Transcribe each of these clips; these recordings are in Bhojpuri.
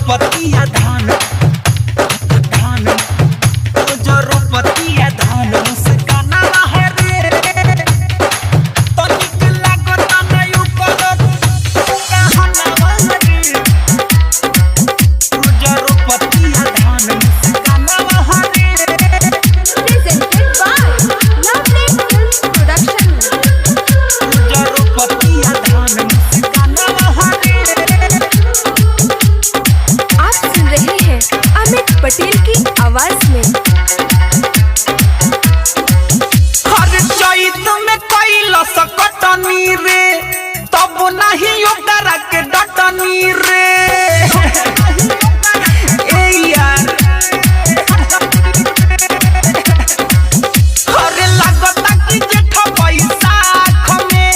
रोपतिया धान धान रोज रोपतिया धान मुस्काना रे तनिक लागत नहीं ऊपर कहना रे रोज रोपतिया धान मुस्काना रे Presented by Lovely Films Production. रोज रोपतिया धान मुस्काना रे आप सुन रहे हैं अमित पटेल की आवाज में। हर चैत में कैला सकटनी रे तब नहीं ओकरा के डटनी रे ए यार हरे लागता कि जेठ बैसाख में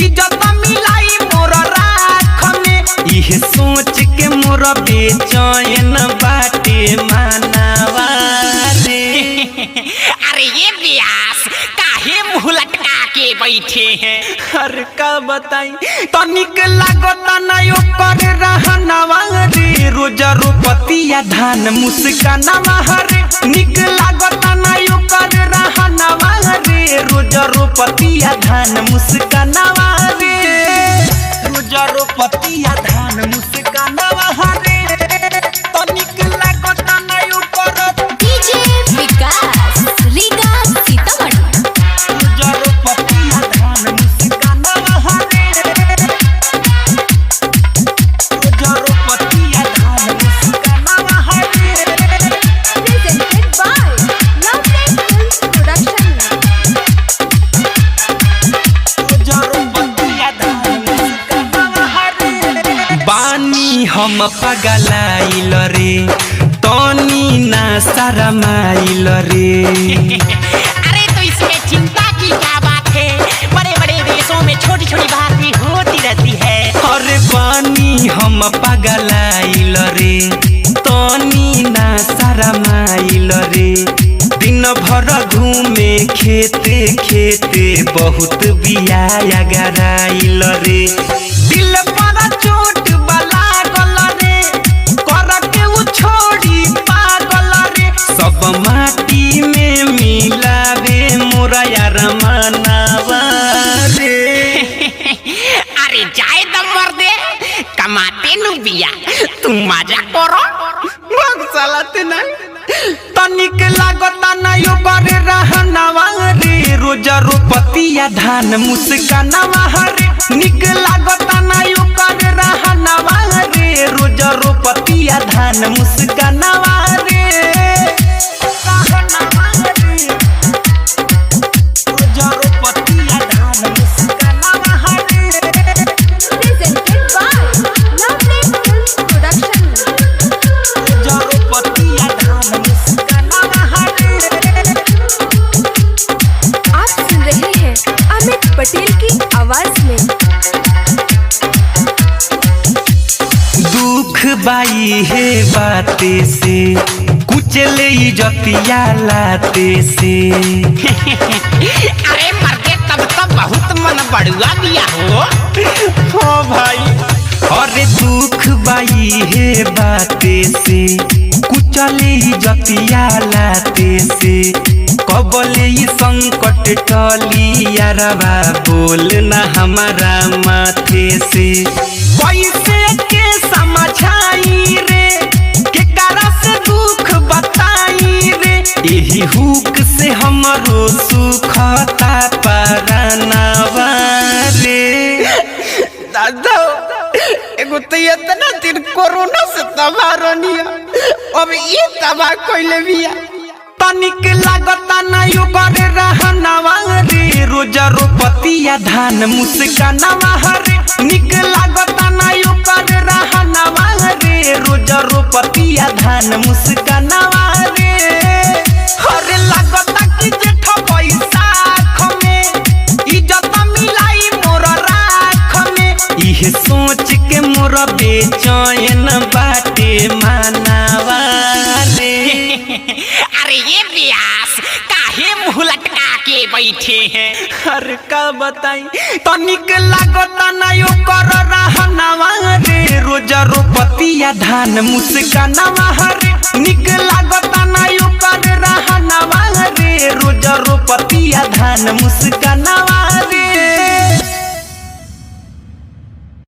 इज्जत मिलाई मोर राख में इहे सोच के मोर बेचैन बाटे मानवा रे अरे ये व्यास काहे मुंह लटका के बैठे हैं। हर का बताई तनिक लागता नहीं ओकर रहनवा रे रोज रोपतिया धान मुस्कानवा रे निक लागता नहीं ओकर रहनवा रे रोज रोपतिया धान मुस्कानवा रे रोज रोपतिया धान मुस्कानवा रे तनिक लागता नहीं ओकर DJ विकास रीगा सीतामढ़ी। रोज रोपतिया धान मुस्कानवा रे रोज रोपतिया धान मुस्कानवा रे Presented by Lovely Films Production. बानी हम पगलाइल रे तनी ना शरमाइल रे अरे तो इसमें चिंता की क्या बात है, बड़े बड़े देशों में छोटी छोटी बातें होती रहती है। अरे बानी हम पगलाइल रे तनी ना शरमाइल रे दिन भर घूमे खेते खेते बहुत बियाया गराइल रे दिल पर चोट बला गल रे कर के उ छोड़ी पागल रे सब माटी में मिलावे मोरा यार मनावा रे अरे जाए दम मर्दे, कमाते नु बिया, तुम मजा करो। भग सालाते नहीं तनिक लागता नहीं ओकर रहनवा रे रोज रोपतिया धान मुस्कानवा रे निक लागता नहीं ओकर रहनवा रे रोज रोपतिया धान मुस्कानवा रे कहनवा रे रोज रोपतिया धान मुस्कानवा रे Presented by Lovely Films Production. आप सुन रहे हैं अमित पटेल की आवाज में। दुख बाई है बाते से कुचले इज्जतिया लाते से अरे मर्दे तब तो बहुत मन बड़ुआ बिया हो। हो भाई अरे दुख बाई है बाते से कुचले इज्जतिया लाते से कबले ई संकट टली यारवा बोल ना हमारा माथे से कैसे के समझाई रे के करा से दुख बताई रे यही हुक से हमरो सुखता परानवा रे दादा एगो तो इतना दिन कोरोना से तबाह रनिया अब ये तबाह कइले बिया तनिक लागता नहीं ओकर रहनवा रे रोज रोपतिया धान मुस्कानवा रे निक लागता नहीं ओकर रहनवा रे रोज रोपतिया धान मुस्कानवा रे हरे लागता कि जेठ बैसाख में इज्जत मिलाई मोर राख में इहे सोच के मोर बेचैन बाटे मानवा रे अरे ये व्यास काहे मुंह लटका के बैठे हैं। हर का बताई तनिक लागता नहीं ओकर रहनवा रे रोज रोपतिया रोपतिया धान मुस्कानावा रे निक लागता ना ओकर रहनावा रे रोज रोपतिया धान मुस्कानावा